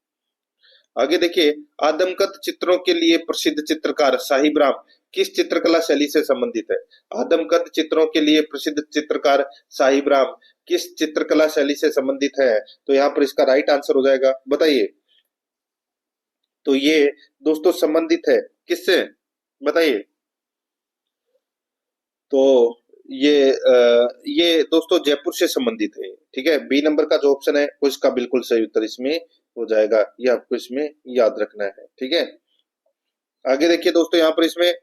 आगे देखिए, आदमकद चित्रों के लिए प्रसिद्ध चित्रकार साहिब राम किस चित्रकला शैली से संबंधित है? आदमकद चित्रों के लिए प्रसिद्ध चित्रकार साहिब राम किस चित्रकला शैली से संबंधित है? तो यहाँ पर इसका राइट आंसर हो जाएगा, बताइए। तो ये दोस्तों संबंधित है किससे, बताइए? तो ये दोस्तों जयपुर से संबंधित है, ठीक है। बी नंबर का जो ऑप्शन है वो इसका बिल्कुल सही उत्तर इसमें हो जाएगा, ये आपको इसमें याद रखना है, ठीक है। आगे देखिए दोस्तों, यहाँ पर इसमें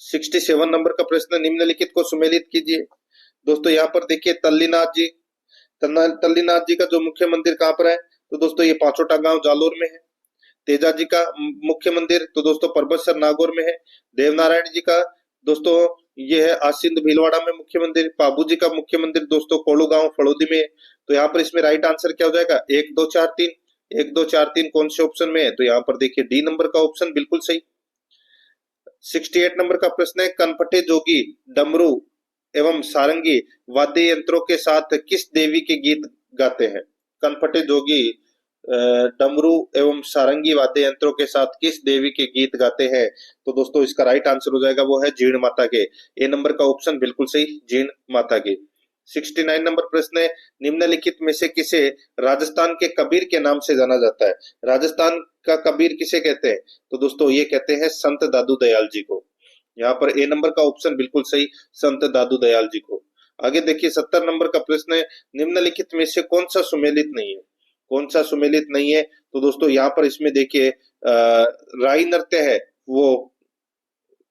67 नंबर का प्रश्न, निम्नलिखित को सुमेलित कीजिए। दोस्तों यहाँ पर देखिए, तल्लीनाथ जी का जो मुख्य मंदिर कहाँ पर है? तो दोस्तों ये पांचोटा गांव जालोर में है। तेजा जी का मुख्य मंदिर तो दोस्तों परबतसर नागौर में है। देवनारायण जी का दोस्तों ये है आसिंद भीलवाड़ा में मुख्य मंदिर। पाबू जी का मुख्य मंदिर दोस्तों कोलू गांव फड़ोदी में है। तो यहाँ पर इसमें राइट आंसर क्या हो जाएगा? 1 2 4 3। 1 2 4 3 कौन से ऑप्शन में है? तो यहाँ पर देखिए डी नंबर का ऑप्शन बिल्कुल सही। 68 नंबर का प्रश्न है, कनपटे जोगी डमरू एवं सारंगी वाद्य यंत्रों के साथ किस देवी के गीत गाते हैं? कनपटे जोगी डमरू एवं सारंगी वाद्य यंत्रों के साथ किस देवी के गीत गाते हैं? तो दोस्तों इसका राइट आंसर हो जाएगा वो है जीण माता के। ए नंबर का ऑप्शन बिल्कुल सही, जीण माता के। 69 नंबर प्रश्न है, निम्नलिखित में से किसे राजस्थान के कबीर के नाम से जाना जाता है? राजस्थान का कबीर किसे कहते हैं? तो दोस्तों ये कहते हैं संत दादू दयाल जी को। यहाँ पर ए नंबर का ऑप्शन बिल्कुल सही, संत दादू दयाल जी को। आगे देखिए 70 नंबर का प्रश्न है, निम्नलिखित में से कौन सा सुमेलित नहीं है? कौन सा सुमेलित नहीं है? तो दोस्तों यहाँ पर इसमें देखिए राई नृत्य है वो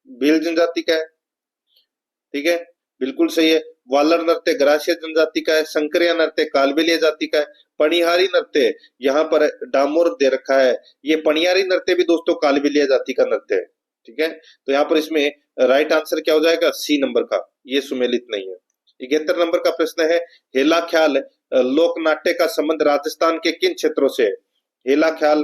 भील जनजाति का है, ठीक है, बिल्कुल सही है। वालर नृत्य ग्रासीय जनजाति का है। संकरिया नृत्य कालबेलिया जाति का है। पणिहारी नृत्य यहाँ पर डामोर दे रखा है, ये पणिहारी नृत्य भी दोस्तों कालबेलिया जाति का नृत्य है, ठीक है। तो यहाँ पर इसमें राइट आंसर क्या हो जाएगा? सी नंबर का, ये सुमेलित नहीं है। 71 नंबर का प्रश्न है, हेला ख्याल लोक नाट्य का संबंध राजस्थान के किन क्षेत्रों से है? हेला ख्याल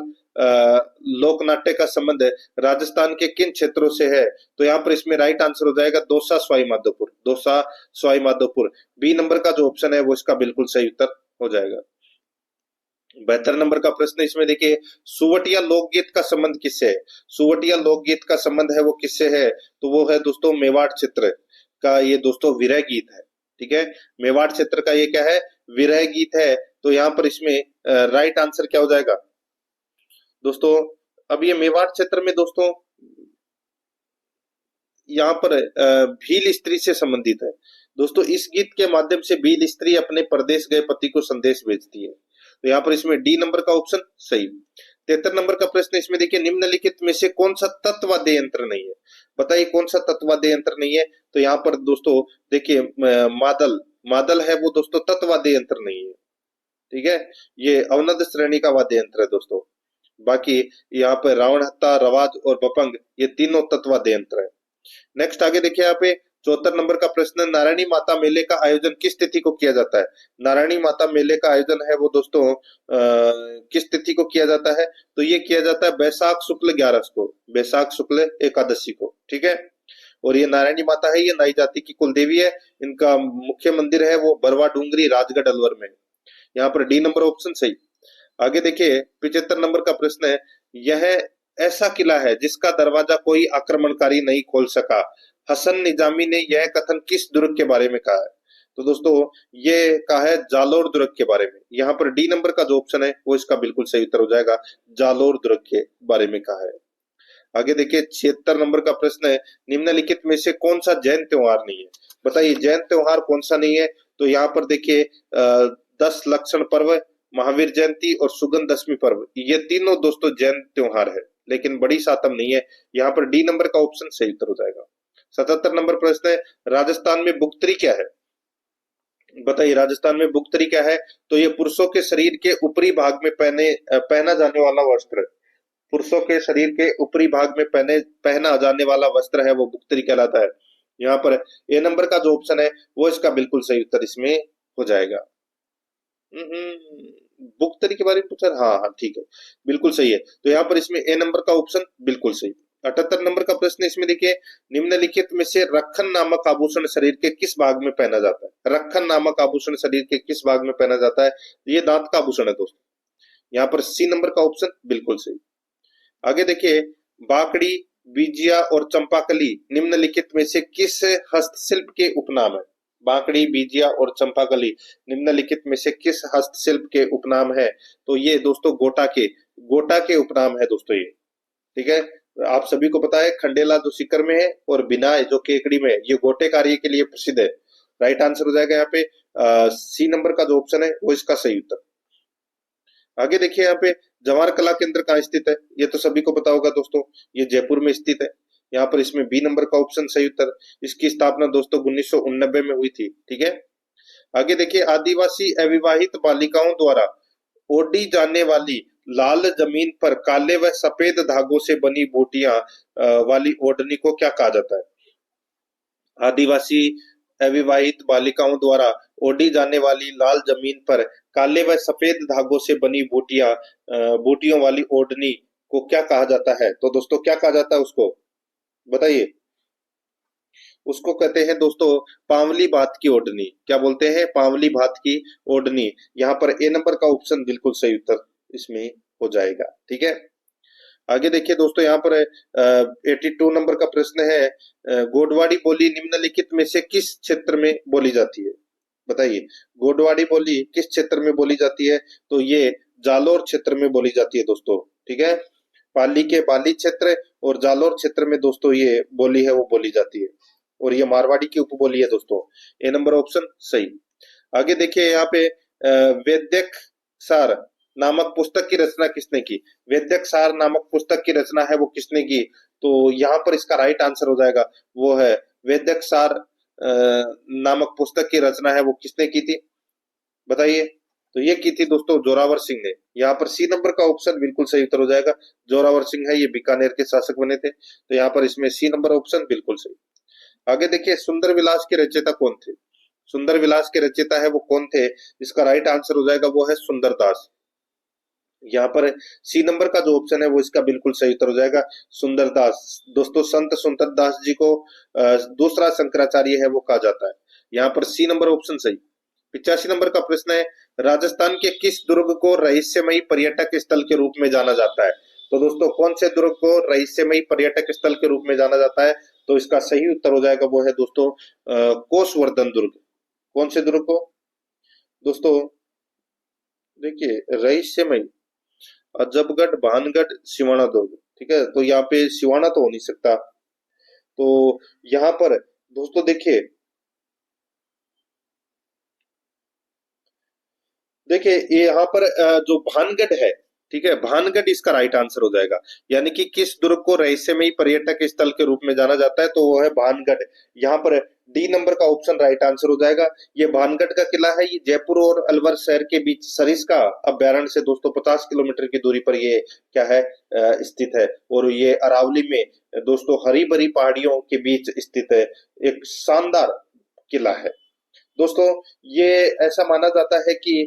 लोक नाट्य का संबंध राजस्थान के किन क्षेत्रों से है? तो यहाँ पर इसमें राइट आंसर हो जाएगा दौसा सवाई माधोपुर। दौसा सवाई माधोपुर, बी नंबर का जो ऑप्शन है वो इसका बिल्कुल सही उत्तर हो जाएगा। 72 नंबर का प्रश्न इसमें देखिए, सुवटिया लोकगीत का संबंध किससे है? सुवटिया लोकगीत का संबंध है वो किससे है? तो वो है दोस्तों मेवाड़ क्षेत्र का ये दोस्तों विरह गीत है। ठीक है, मेवाड़ क्षेत्र का ये क्या है? विरह गीत है। तो यहाँ पर इसमें राइट आंसर क्या हो जाएगा दोस्तों? अब ये मेवाड़ क्षेत्र में दोस्तों यहाँ पर भील स्त्री से संबंधित है। दोस्तों इस गीत के माध्यम से भील स्त्री अपने परदेश गए पति को संदेश भेजती है। तो यहाँ पर इसमें डी नंबर का ऑप्शन सही। 73 नंबर का प्रश्न इसमें देखिए, निम्नलिखित में से कौन सा तत्वाद्य यंत्र नहीं है? बताइए कौन सा तत्वाद्य यंत्र नहीं है? तो यहाँ पर दोस्तों देखिए मादल, मादल है वो दोस्तों तत्वाद्य यंत्र नहीं है। ठीक है, ये अवनद श्रेणी का वाद्य यंत्र है दोस्तों। बाकी यहाँ पे रावण हत्ता, रवाज और बपंग ये तीनों तत्वाद्य यंत्र है। नेक्स्ट आगे देखिए यहाँ पे 74 नंबर का प्रश्न, नारायणी माता मेले का आयोजन किस तिथि को किया जाता है? नारायणी माता मेले का आयोजन है वो दोस्तों किस तिथि को किया जाता है? तो ये किया जाता है बैसाख शुक्ल 11 को, बैसाख शुक्ल एकादशी को। ठीक है, और ये नारायणी माता है, ये नाई जाति की कुल देवी है। इनका मुख्य मंदिर है वो बरवा डूंगरी राजगढ़ अलवर में। यहाँ पर डी नंबर ऑप्शन सही। आगे देखिए 75 नंबर का प्रश्न है, यह ऐसा किला है जिसका दरवाजा कोई आक्रमणकारी नहीं खोल सका। हसन निजामी ने यह कथन किस दुर्ग के बारे में कहा है? तो दोस्तों ये कहा है जालोर दुर्ग के बारे में। यहाँ पर डी नंबर का जो ऑप्शन है वो इसका बिल्कुल सही उत्तर हो जाएगा, जालोर दुर्ग के बारे में कहा है। आगे देखिए 76 नंबर का प्रश्न है, निम्नलिखित में से कौन सा जैन त्योहार नहीं है? बताइए जैन त्योहार कौन सा नहीं है? तो यहाँ पर देखिए 10 लक्षण पर्व, महावीर जयंती और सुगंध दशमी पर्व, ये तीनों दोस्तों जैन त्योहार है, लेकिन बड़ी सातम नहीं है। यहाँ पर डी नंबर का ऑप्शन सही उत्तर हो जाएगा। 77 नंबर प्रश्न है, राजस्थान में बुक्तरी क्या है? बताइए राजस्थान में बुक्तरी क्या है? तो ये पुरुषों के शरीर के ऊपरी भाग में पहना जाने वाला वस्त्र है। पुरुषों के शरीर के ऊपरी भाग में पहना जाने वाला वस्त्र है वो बुक्तरी कहलाता है। यहाँ पर ए नंबर का जो ऑप्शन है वो इसका बिल्कुल सही उत्तर इसमें हो जाएगा। बुक्तरी के बारे में पूछा, हाँ हाँ ठीक है, बिल्कुल सही है। तो यहाँ पर इसमें ए नंबर का ऑप्शन बिल्कुल सही। 78 नंबर का प्रश्न इसमें देखिए, निम्नलिखित में से रखन नामक आभूषण शरीर के किस भाग में पहना जाता है? रखन नामक आभूषण शरीर के किस भाग में पहना जाता है? ये दांत का आभूषण है दोस्तों। यहाँ पर सी नंबर का ऑप्शन बिल्कुल सही। आगे देखिए, बाकड़ी, बीजिया और चंपाकली निम्नलिखित में से किस हस्तशिल्प के उपनाम है? बाकड़ी, बीजिया और चंपाकली निम्नलिखित में से किस हस्तशिल्प के उपनाम है? तो ये दोस्तों गोटा के उपनाम है दोस्तों ये। ठीक है, आप सभी को पता है खंडेला जो सीकर में है और बिनाय जो केकड़ी में है, ये गोटे कार्य के लिए प्रसिद्ध है। राइट आंसर हो जाएगा यहाँ पे सी नंबर का जो ऑप्शन है वो इसका सही उत्तर। आगे देखिए यहाँ पे जवाहर कला केंद्र कहाँ स्थित है? ये तो सभी को पता होगा दोस्तों, ये जयपुर में स्थित है। यहाँ पर इसमें बी नंबर का ऑप्शन सही उत्तर। इसकी स्थापना दोस्तों 1989 में हुई थी। ठीक है, आगे देखिए, आदिवासी अविवाहित बालिकाओं द्वारा ओढ़ी जाने वाली लाल जमीन पर काले व सफेद धागों से बनी बूटियां वाली ओढ़नी को क्या कहा जाता है? आदिवासी अविवाहित बालिकाओं द्वारा ओढ़ी जाने वाली लाल जमीन पर काले व सफेद धागों से बनी बूटियों वाली ओढ़नी को क्या कहा जाता है? तो दोस्तों क्या कहा जाता है उसको? बताइए। उसको कहते हैं दोस्तों पावली भात की ओढ़नी। क्या बोलते हैं? पावली भात की ओढ़नी। यहाँ पर ए नंबर का ऑप्शन बिल्कुल सही उत्तर इसमें हो जाएगा। ठीक है, आगे देखिए दोस्तों, यहाँ पर 82 नंबर का प्रश्न है, गोडवाड़ी बोली निम्नलिखित में से किस क्षेत्र में बोली जाती है? बताइए गोडवाड़ी बोली किस क्षेत्र में बोली जाती है? तो ये जालोर क्षेत्र में बोली जाती है दोस्तों। ठीक है, पाली के बाली क्षेत्र और जालोर क्षेत्र में दोस्तों ये बोली है वो बोली जाती है, और ये मारवाड़ी की उपबोली है दोस्तों। ए नंबर ऑप्शन सही। आगे देखिए यहाँ पे वैद्यक सार नामक पुस्तक की रचना किसने की? वैद्यक सार नामक पुस्तक की रचना है वो किसने की? तो यहाँ पर इसका राइट आंसर हो जाएगा वो है वैद्यक सार नामक पुस्तक की रचना है वो किसने की थी? बताइए। तो ये की थी दोस्तों जोरावर सिंह ने। यहाँ पर सी नंबर का ऑप्शन बिल्कुल सही उत्तर हो जाएगा। जोरावर सिंह है, ये बीकानेर के शासक बने थे, तो यहाँ पर इसमें सी नंबर ऑप्शन बिल्कुल सही। आगे देखिए, सुंदर विलास के रचयिता कौन थे? सुंदर विलास के रचयिता है वो कौन थे? इसका राइट आंसर हो जाएगा वो है सुंदरदास। यहाँ पर सी नंबर का जो ऑप्शन है वो इसका बिल्कुल सही उत्तर हो जाएगा, सुंदरदास। दोस्तों संत सुंदरदास जी को दूसरा शंकराचार्य है वो कहा जाता है। यहाँ पर सी नंबर ऑप्शन सही। 85 नंबर का प्रश्न है, राजस्थान के किस दुर्ग को रहस्यमयी पर्यटक स्थल के रूप में जाना जाता है? तो दोस्तों कौन से दुर्ग को रहस्यमयी पर्यटक स्थल के रूप में जाना जाता है? तो इसका सही उत्तर हो जाएगा वो है दोस्तों कोसवर्धन दुर्ग। कौन से दुर्ग को? दोस्तों देखिए, रहस्यमयी अजबगढ़, भानगढ़, सिवाना दुर्ग। ठीक है, तो यहाँ पे सिवाना तो हो नहीं सकता। तो यहाँ पर दोस्तों देखिए, देखिए ये यहाँ पर जो भानगढ़ है, ठीक है, भानगढ़ इसका राइट आंसर हो जाएगा। यानी कि किस दुर्ग को रहस्यमयी पर्यटक स्थल के रूप में जाना जाता है, तो वो है भानगढ़। यहाँ पर डी नंबर का ऑप्शन राइट आंसर हो जाएगा। ये भानगढ़ का किला है, ये जयपुर और अलवर शहर के बीच सरिस्का अभ्यारण्य से दोस्तों 50 किलोमीटर की दूरी पर ये क्या है स्थित है। और ये अरावली में दोस्तों हरी भरी पहाड़ियों के बीच स्थित है, एक शानदार किला है दोस्तों। ये ऐसा माना जाता है कि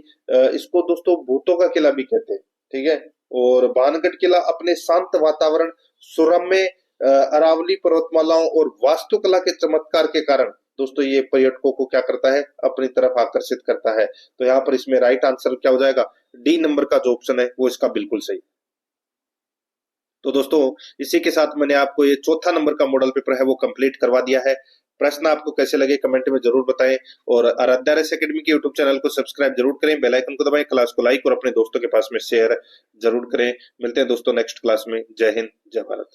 इसको दोस्तों भूतों का किला भी कहते हैं। ठीक है, और भानगढ़ किला अपने शांत वातावरण, सुरम्य अरावली पर्वतमालाओं और वास्तुकला के चमत्कार के कारण दोस्तों ये पर्यटकों को क्या करता है, अपनी तरफ आकर्षित करता है। तो यहाँ पर इसमें राइट आंसर क्या हो जाएगा, डी नंबर का जो ऑप्शन है वो इसका बिल्कुल सही। तो दोस्तों इसी के साथ मैंने आपको ये चौथा नंबर का मॉडल पेपर है वो कंप्लीट करवा दिया है। प्रश्न आपको कैसे लगे कमेंट में जरूर बताएं, और आराध्या रेस एकेडमी के यूट्यूब चैनल को सब्सक्राइब जरूर करें, बेल आइकन को दबाएं, क्लास को लाइक और अपने दोस्तों के पास में शेयर जरूर करें। मिलते हैं दोस्तों नेक्स्ट क्लास में। जय हिंद, जय भारत।